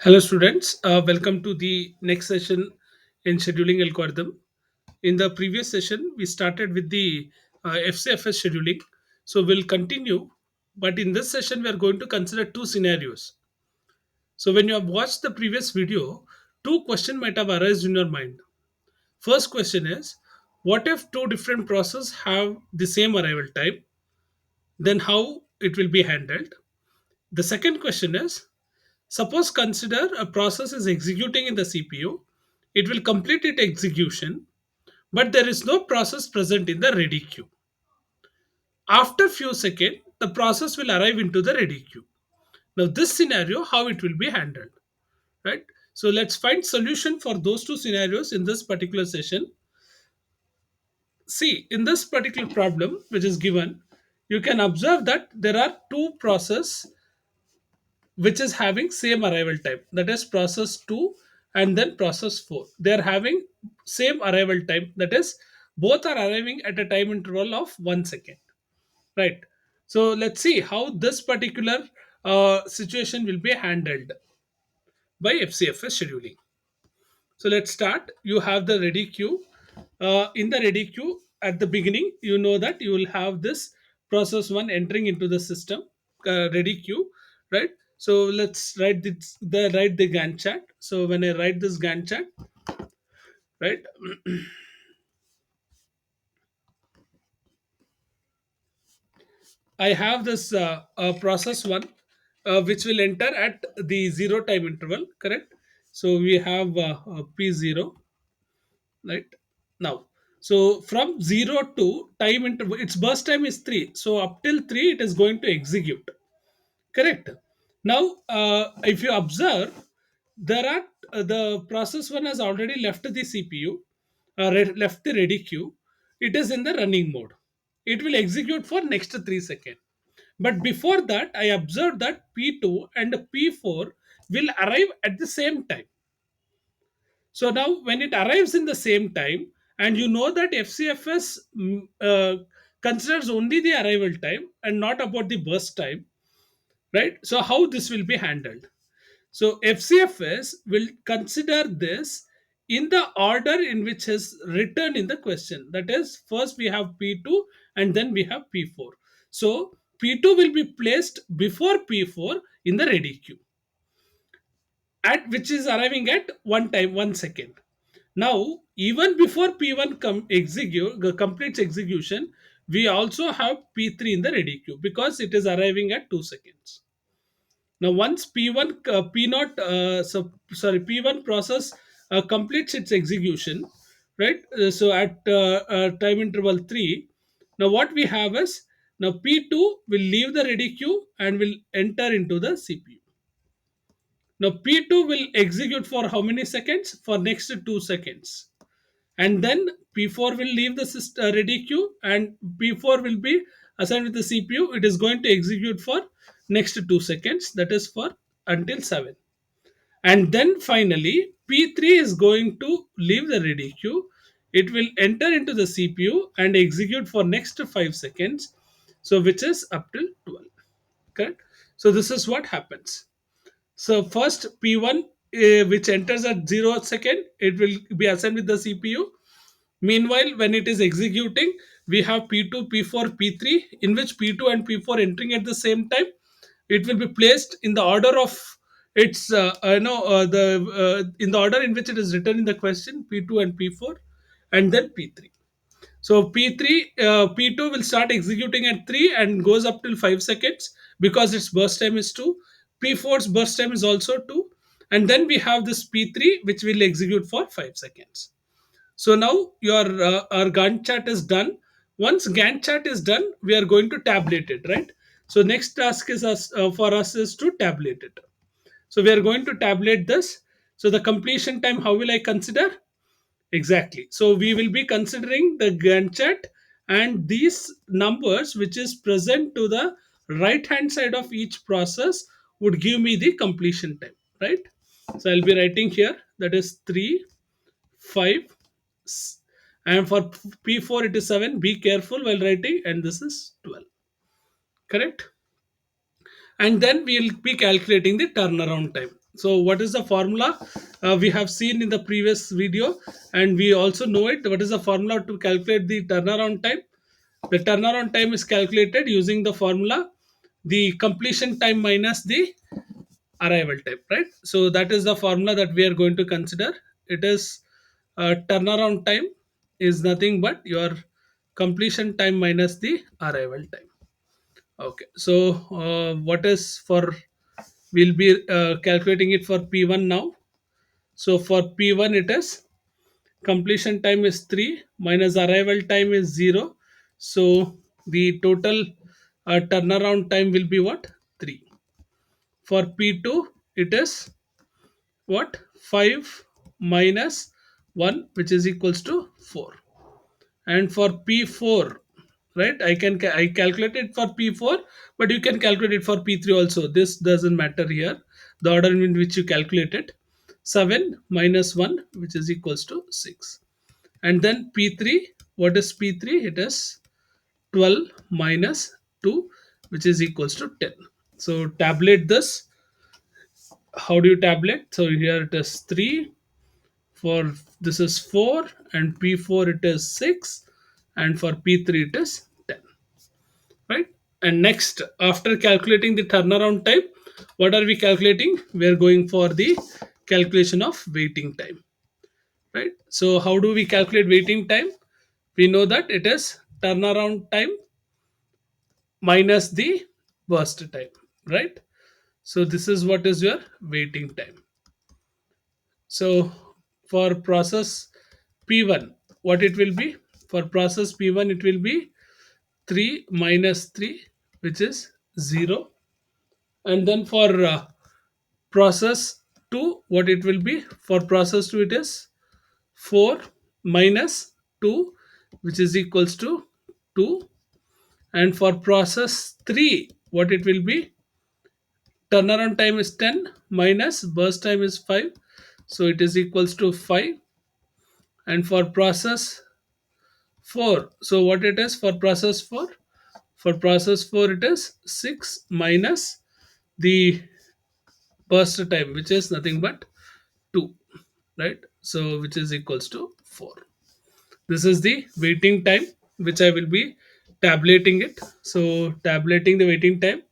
Hello, students. Welcome to the next session in scheduling algorithm. In the previous session, we started with the FCFS scheduling. So we'll continue, but in this session, we are going to consider two scenarios. So when you have watched the previous video, two questions might have arisen in your mind. First question is, what if two different processes have the same arrival time? Then how it will be handled? The second question is, suppose consider a process is executing in the CPU. It will complete its execution, but there is no process present in the ready queue. After few seconds, the process will arrive into the ready queue. Now, this scenario, how it will be handled, right? So let's find solution for those two scenarios in this particular session. See, in this particular problem, which is given, you can observe that there are two process which is having same arrival time, that is process 2 and then process 4. They are having same arrival time, that is both are arriving at a time interval of 1 second, right? So let's see how this particular situation will be handled by FCFS scheduling. So let's start. You have the ready queue. In the ready queue, at the beginning, you know that you will have this process one entering into the system, ready queue, right? So let's write the Gantt chart. So when I write this Gantt chart, right, I have this process one, which will enter at the zero time interval, correct? So we have P0, right now. So from 0 to time interval, its burst time is 3, so up till 3 it is going to execute, correct? Now if you observe, there are the process one has already left the CPU, left the ready queue. It is in the running mode. It will execute for next 3 seconds, but before that I observed that P2 and P4 will arrive at the same time. So now, when it arrives in the same time, and you know that FCFS considers only the arrival time and not about the burst time, right? So how this will be handled? So FCFS will consider this in the order in which is written in the question. That is, first we have P2 and then we have P4. So P2 will be placed before P4 in the ready queue, at which is arriving at 1 second. Now, even before P1 completes execution, we also have P3 in the ready queue because it is arriving at 2 seconds. Now, once P1 P0 P1 process completes its execution, right? So at time interval 3, now what we have is, now P2 will leave the ready queue and will enter into the CPU. Now P2 will execute for how many seconds? For next 2 seconds. And then P4 will leave the ready queue and P4 will be assigned with the CPU. It is going to execute for next 2 seconds, that is for until 7. And then finally P3 is going to leave the ready queue. It will enter into the CPU and execute for next 5 seconds, so which is up till 12, correct? So this is what happens. So first P1, which enters at 0 second, it will be assigned with the CPU. Meanwhile, when it is executing, we have P2, P4, P3, in which P2 and P4 entering at the same time. It will be placed in the order of its, the in the order in which it is written in the question, P2 and P4, and then P3. So P3, P2 will start executing at 3 and goes up till 5 seconds because its burst time is 2. P4's burst time is also 2. And then we have this P3 which will execute for 5 seconds. So now your our Gantt chart is done. Once Gantt chart is done, we are going to tabulate it, right? So next task is for us is to tabulate it. So we are going to tabulate this. So the completion time, how will I consider? Exactly. So we will be considering the Gantt chart and these numbers which is present to the right hand side of each process would give me the completion time, right? So I'll be writing here, that is 3, 5, and for P4 it is 7. Be careful while writing, and this is 12, correct? And then we'll be calculating the turnaround time. So what is the formula? We have seen in the previous video, and we also know it. What is the formula to calculate the turnaround time? The turnaround time is calculated using the formula, the completion time minus the arrival time, right? So that is the formula that we are going to consider. It is turnaround time is nothing but your completion time minus the arrival time. Okay, so what is for, we'll be calculating it for P1 now. So for P1 it is completion time is 3 minus arrival time is 0. So the total turnaround time will be what? 3. For P2 it is what? 5 minus 1, which is equals to 4. And for P4, right, I calculate it for P4, but you can calculate it for P3 also. This doesn't matter here, the order in which you calculate it. 7 minus 1, which is equals to 6. And then P3, what is P3? It is 12 minus 2, which is equals to 10. So tabulate this. How do you tabulate? So here it is 3, for this is 4, and P4 it is 6, and for P3 it is 10, right? And next, after calculating the turnaround time, what are we calculating? We are going for the calculation of waiting time, right? So how do we calculate waiting time? We know that it is turnaround time minus the burst time, right? So this is what is your waiting time. So for process P1, what it will be? For process P1, it will be 3 minus 3, which is 0. And then for process 2, what it will be? For process 2, it is 4 minus 2, which is equals to 2. And for process 3, what it will be? Turnaround time is 10 minus burst time is 5. So it is equals to 5. And for process 4, so what it is for process 4? For process 4 it is 6 minus the burst time, which is nothing but 2, right? So which is equals to 4. This is the waiting time which I will be tabulating it. So tabulating the waiting time: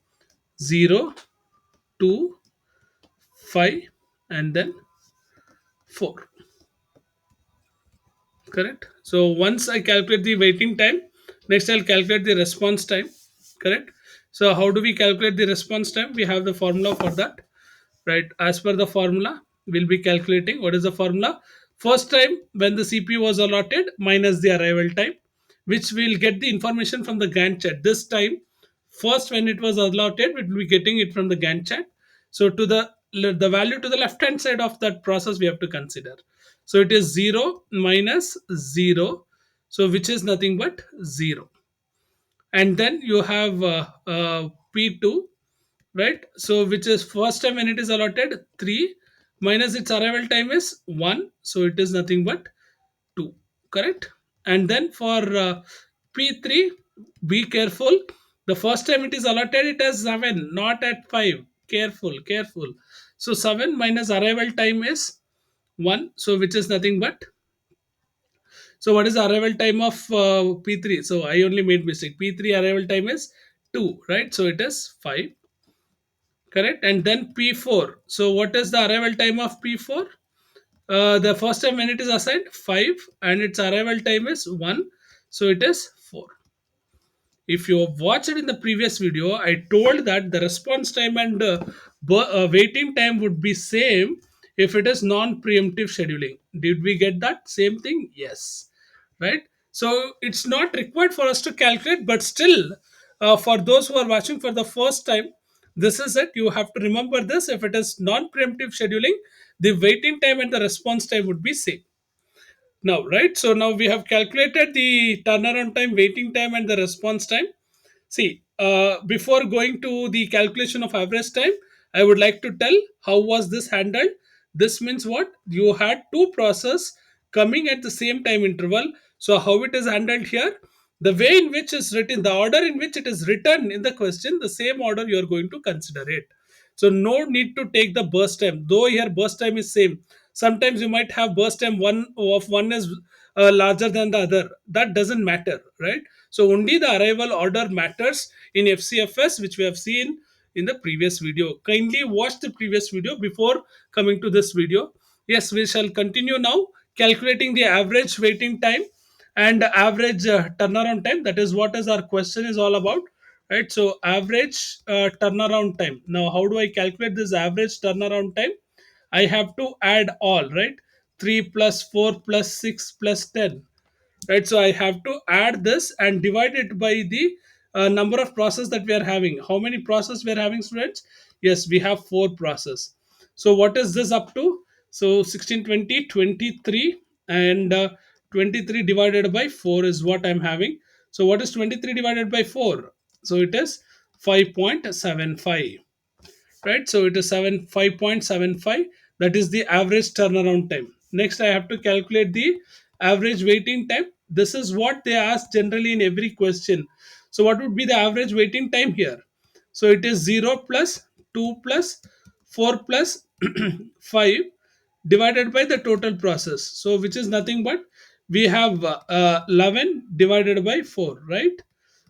0, 2, 5, and then 4. Correct. So once I calculate the waiting time, next I'll calculate the response time. Correct. So how do we calculate the response time? We have the formula for that, right? As per the formula, we'll be calculating. What is the formula? First time when the CPU was allotted minus the arrival time, which we'll get the information from the Gantt chart. This time, first when it was allotted, we'll be getting it from the Gantt chart. So to the value to the left hand side of that process we have to consider. So it is 0 minus 0, so which is nothing but 0. And then you have P2, right? So which is first time when it is allotted 3 minus its arrival time is 1, so it is nothing but 2, correct? And then for P3, be careful, the first time it is allotted it as 7, not at 5. Careful. So 7 minus arrival time is 1, so which is nothing but, so what is the arrival time of P3? So I only made mistake. P3 arrival time is 2, right? So it is 5, correct? And then P4. So what is the arrival time of P4? The first time when it is assigned 5, and its arrival time is 1, so it is 4. If you have watched it in the previous video, I told that the response time and waiting time would be same if it is non-preemptive scheduling. Did we get that same thing? Yes, right? So it's not required for us to calculate, but still, for those who are watching for the first time, this is it. You have to remember this. If it is non-preemptive scheduling, the waiting time and the response time would be same. Now, right? So now we have calculated the turnaround time, waiting time, and the response time. See, before going to the calculation of average time, I would like to tell how was this handled. This means what? You had two process coming at the same time interval. So how it is handled here? The way in which is written, the order in which it is written in the question, the same order you are going to consider it. So no need to take the burst time, though here burst time is same. Sometimes you might have burst time one is larger than the other. That doesn't matter, right? So only the arrival order matters in FCFS, which we have seen in the previous video. Kindly watch the previous video before coming to this video. Yes, we shall continue now calculating the average waiting time and average turnaround time. That is what is our question is all about, right? So average turnaround time. Now how do I calculate this average turnaround time? I have to add all, right? 3 plus 4 plus 6 plus 10, right? So I have to add this and divide it by the number of process that we are having. How many process we are having, students? Yes, we have 4 process. So what is this up to? So 16, 20, 23, and 23 divided by 4 is what I'm having. So what is 23 divided by 4? So it is 5.75, right? So it is 5.75. That is the average turnaround time. Next, I have to calculate the average waiting time. This is what they ask generally in every question. So what would be the average waiting time here? So it is 0 plus 2 plus 4 plus 5 divided by the total process. So which is nothing but we have 11 divided by 4, right?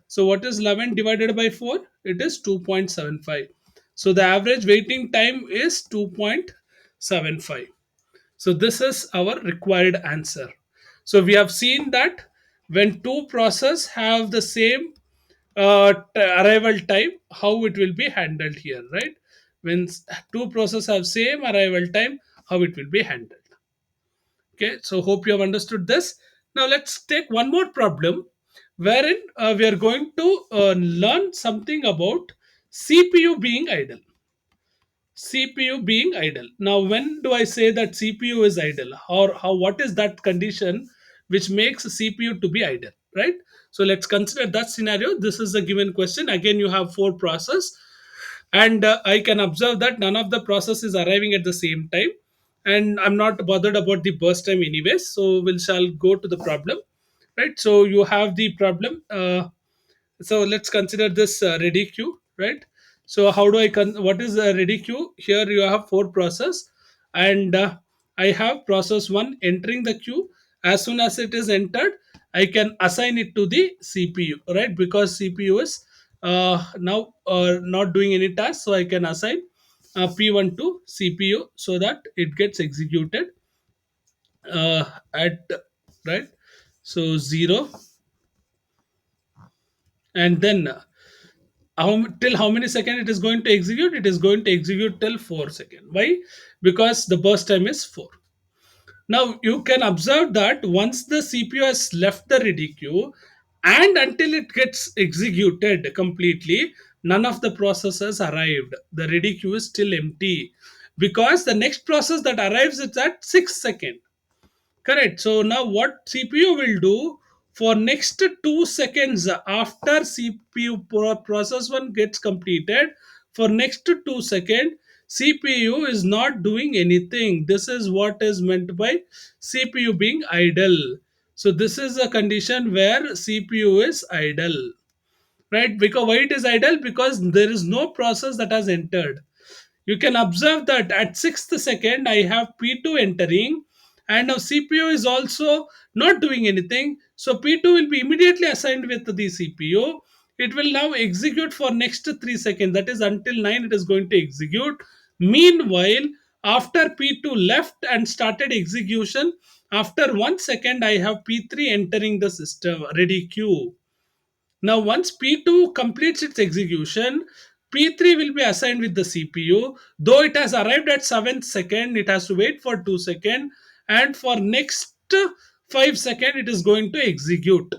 So what is 11 divided by 4? It is 2.75. So the average waiting time is 2.75. So this is our required answer. So we have seen that when two process have the same arrival time, how it will be handled here, right? When two process have same arrival time, how it will be handled. Okay, so hope you have understood this. Now let's take one more problem wherein we are going to learn something about CPU being idle. CPU being idle. Now, when do I say that CPU is idle? Or how? What is that condition which makes CPU to be idle? Right. So let's consider that scenario. This is a given question. Again, you have four process, and I can observe that none of the process is arriving at the same time, and I'm not bothered about the burst time anyways. So we shall go to the problem. Right. So you have the problem. So let's consider this ready queue, right? So how do what is a ready queue? Here you have four process, and I have process one entering the queue. As soon as it is entered, I can assign it to the CPU, right? Because CPU is now not doing any task, so I can assign P1 to CPU so that it gets executed at, right. So 0, and then till how many second it is going to execute? It is going to execute till 4 seconds. Why? Because the burst time is 4. Now you can observe that once the CPU has left the ready queue and until it gets executed completely, none of the processes arrived. The ready queue is still empty because the next process that arrives is at 6 seconds. Correct. So now what CPU will do for next 2 seconds after CPU process one gets completed, for next 2 seconds, CPU is not doing anything. This is what is meant by CPU being idle. So this is a condition where CPU is idle, right? Because why it is idle? Because there is no process that has entered. You can observe that at 6th second I have P2 entering, and now CPU is also not doing anything. So P2 will be immediately assigned with the CPU. It will now execute for next 3 seconds, that is until 9 it is going to execute. Meanwhile, after P2 left and started execution, after 1 second I have P3 entering the system ready queue. Now, once P2 completes its execution, P3 will be assigned with the CPU. Though it has arrived at 7th second, it has to wait for 2 seconds, and for next 5 seconds, it is going to execute.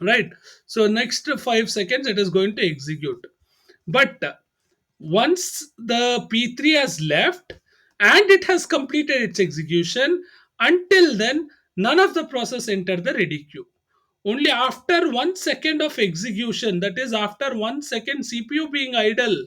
Right. So next 5 seconds, it is going to execute. But once the P3 has left and it has completed its execution, until then, none of the process enter the ready queue. Only after 1 second of execution, that is after 1 second CPU being idle,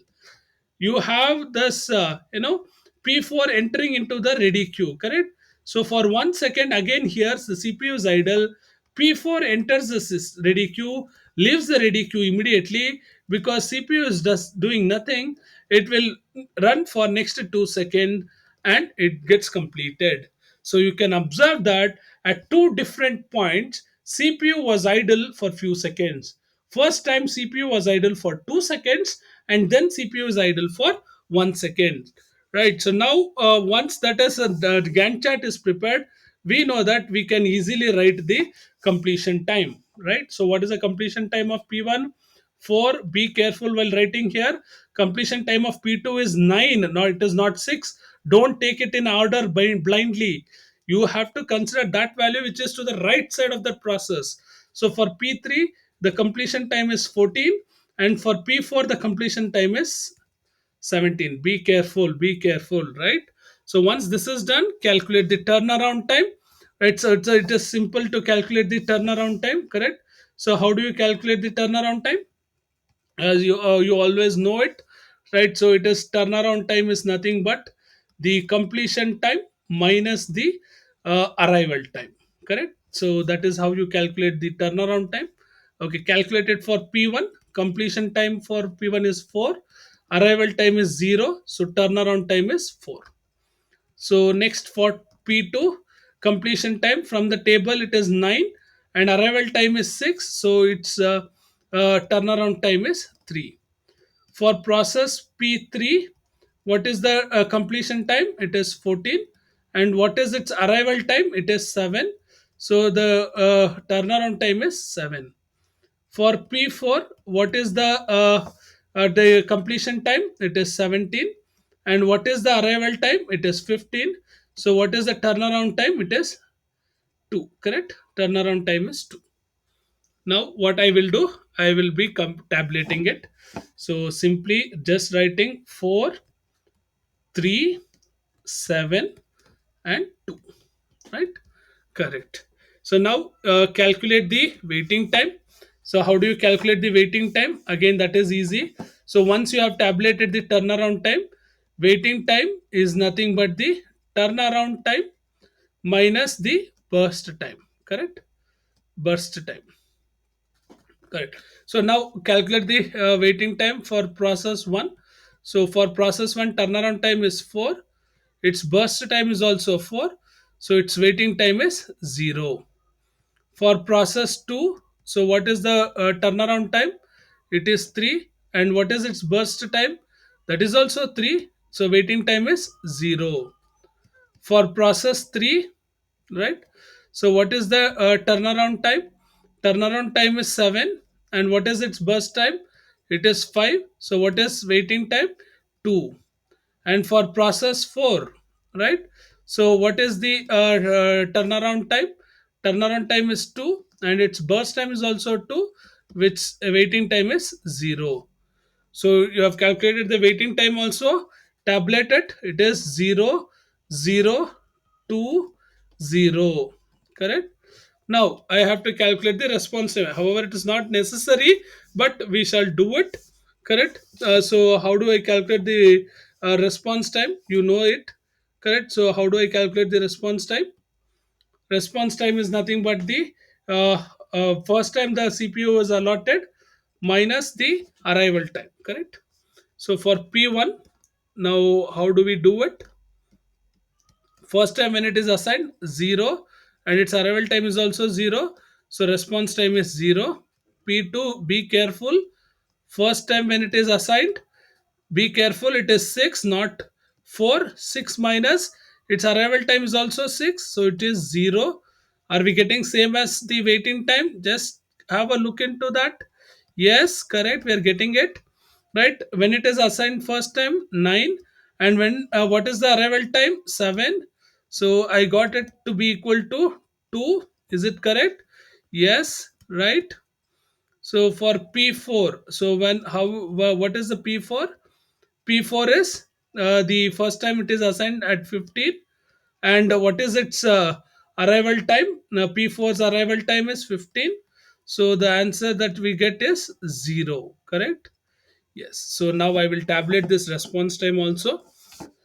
you have this P4 entering into the ready queue, correct? So for 1 second, again here the CPU is idle. P4 enters the ready queue, leaves the ready queue immediately because CPU is just doing nothing. It will run for next 2 seconds and it gets completed. So you can observe that at two different points CPU was idle for few seconds. First time CPU was idle for 2 seconds, and then CPU is idle for 1 second. Right. So now once that is the Gantt chart is prepared, we know that we can easily write the completion time. Right. So what is the completion time of P1? 4. Be careful while writing here. Completion time of P2 is 9. No, it is not 6. Don't take it in order blindly. You have to consider that value which is to the right side of that process. So for P3, the completion time is 14, and for P4, the completion time is 17. Be careful, be careful, right? So once this is done, calculate the turnaround time. Right, so it is simple to calculate the turnaround time, correct? So how do you calculate the turnaround time? As you always know it, right? So it is turnaround time is nothing but the completion time minus the arrival time, correct? So that is how you calculate the turnaround time. Okay, calculated for P1. Completion time for P1 is 4, arrival time is 0, so turnaround time is 4. So next for P2, completion time from the table it is 9, and arrival time is 6, so its turnaround time is 3. For process P3, what is the completion time? It is 14, and what is its arrival time? It is 7. So the turnaround time is 7. For P4, what is the completion time? It is 17. And what is the arrival time? It is 15. So what is the turnaround time? It is 2. Correct? Turnaround time is 2. Now what I will do, I will be tabulating it. So simply just writing 4, 3, 7, and 2. Right? Correct. So now calculate the waiting time. So how do you calculate the waiting time? Again, that is easy. So once you have tabulated the turnaround time, waiting time is nothing but the turnaround time minus the burst time. Correct? Burst time. Correct. So now calculate the waiting time for process 1. So for process 1, turnaround time is 4. Its burst time is also 4. So its waiting time is 0. For process 2, so what is the turnaround time? It is 3. And what is its burst time? That is also 3. So waiting time is 0. For process 3, right? So what is the turnaround time? Turnaround time is 7. And what is its burst time? It is 5. So what is waiting time? 2. And for process 4, right? So what is the turnaround time? Turnaround time is 2, and its burst time is also 2, which waiting time is 0. So you have calculated the waiting time also. Tabulate it. It is 0, 0, 2, 0. Correct? Now I have to calculate the response time. However, it is not necessary, but we shall do it. Correct? So how do I calculate the response time? You know it. Correct? So how do I calculate the response time? Response time is nothing but the first time the CPU was allotted minus the arrival time. Correct? So for P1, now how do we do it? First time when it is assigned 0, and its arrival time is also 0, so response time is 0. P2, be careful. First time when it is assigned, be careful, it is 6, not 4. 6 minus its arrival time is also 6, so it is 0. Are we getting same as the waiting time? Just have a look into that. Yes, correct, we are getting it. Right, when it is assigned first time 9, and when what is the arrival time? 7. So I got it to be equal to 2. Is it correct? Yes, right. So for P4, so when how what is the P4? P4 is the first time it is assigned at 15, and what is its arrival time? Now P4's arrival time is 15, so the answer that we get is 0. Correct? Yes. So now I will tabulate this response time also.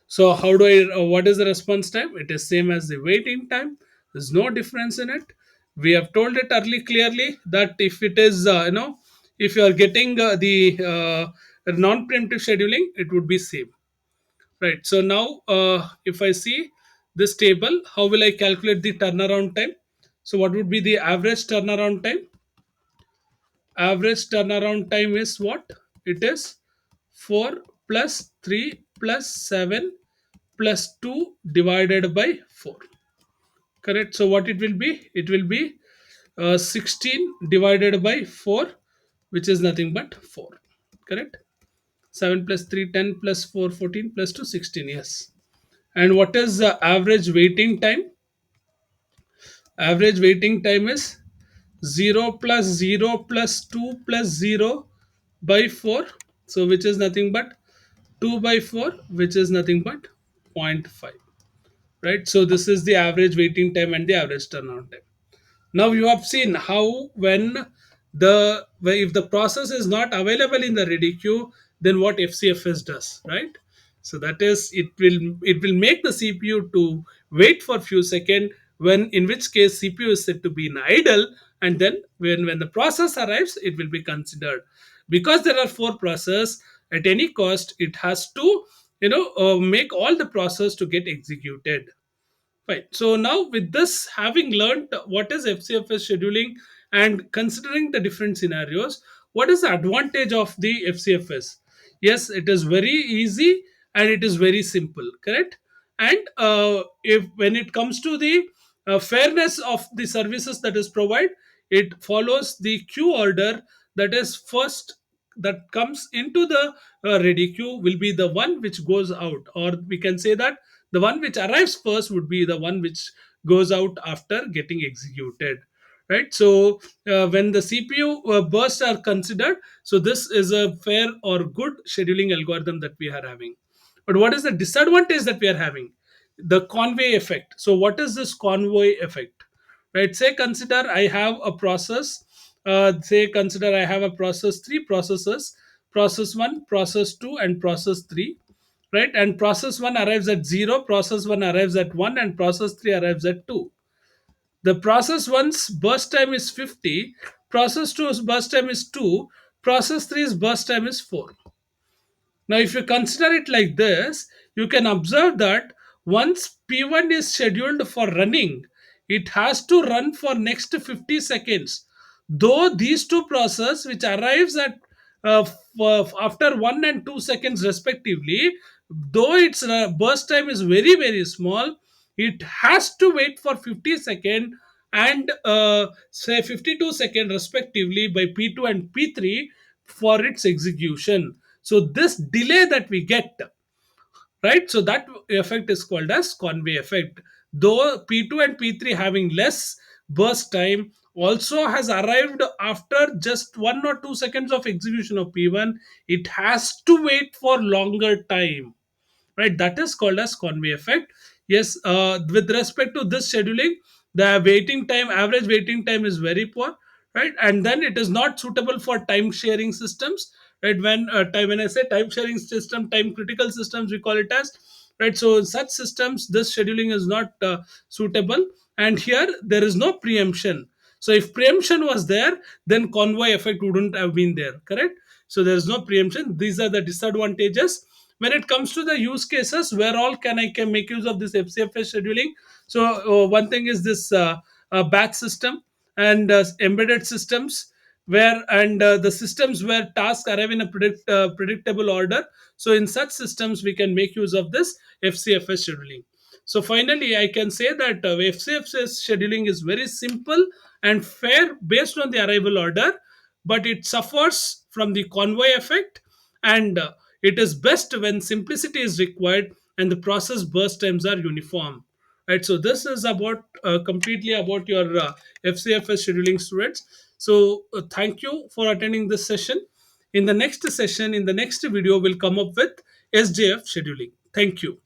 So how do I? What is the response time? It is same as the waiting time. There's no difference in it. We have told it early clearly that if it is if you are getting the non-preemptive scheduling, it would be same. Right. So now, if I see this table, how will I calculate the turnaround time? So what would be the average turnaround time? Average turnaround time is what? It is 4 plus 3 plus 7 plus 2 divided by 4. Correct. So what it will be? It will be 16 divided by 4, which is nothing but 4. Correct. 7 plus 3 10 plus 4 14 plus 2 16. Yes. And what is the average waiting time? Average waiting time is 0 plus 0 plus 2 plus 0 by 4. So which is nothing but 2 by 4, which is nothing but zero point 0.5. Right. So this is the average waiting time and the average turnaround time. Now you have seen how when if the process is not available in the ready queue, then what FCFS does, right? So that is, it will make the CPU to wait for few seconds, when in which case CPU is said to be in idle, and then when the process arrives, it will be considered. Because there are four processes, at any cost it has to make all the process to get executed. Fine. So now with this, having learned what is FCFS scheduling and considering the different scenarios, what is the advantage of the FCFS? Yes, it is very easy and it is very simple, correct? And if when it comes to the fairness of the services that is provided, it follows the queue order, that is first that comes into the ready queue will be the one which goes out, or we can say that the one which arrives first would be the one which goes out after getting executed, right? So when the CPU bursts are considered, so this is a fair or good scheduling algorithm that we are having. But what is the disadvantage that we are having? The convoy effect. So what is this convoy effect? Right, say consider I have a process, say consider I have a process, three processes, process 1, process 2, and process 3, right? And process 1 arrives at 0, process 1 arrives at 1, and process 3 arrives at 2. The process 1's burst time is 50, process 2's burst time is 2, process 3's burst time is 4. Now, if you consider it like this, you can observe that once P1 is scheduled for running, it has to run for next 50 seconds. Though these two processes, which arrives at after 1 and 2 seconds respectively, though its burst time is very very small, it has to wait for 50 second and say 52 second respectively by P2 and P3 for its execution. So this delay that we get, right? So that effect is called as convey effect. Though P2 and P3 having less burst time also has arrived after just 1 or 2 seconds of execution of P1, it has to wait for longer time, right? That is called as convey effect. Yes, with respect to this scheduling, the waiting time, average waiting time is very poor, right? And then it is not suitable for time sharing systems, right? When I say time sharing system, time critical systems we call it as, right? So in such systems this scheduling is not suitable, and here there is no preemption. So if preemption was there, then convoy effect wouldn't have been there, correct? So there is no preemption. These are the disadvantages. When it comes to the use cases, where all can make use of this FCFS scheduling? So one thing is this batch system and embedded systems, where and the systems where tasks arrive in a predictable order. So in such systems we can make use of this FCFS scheduling. So finally I can say that FCFS scheduling is very simple and fair based on the arrival order, but it suffers from the convoy effect, and it is best when simplicity is required and the process burst times are uniform, right? So this is about completely about your FCFS scheduling, students. So thank you for attending this session. In the next session, in the next video, we'll come up with SJF scheduling. Thank you.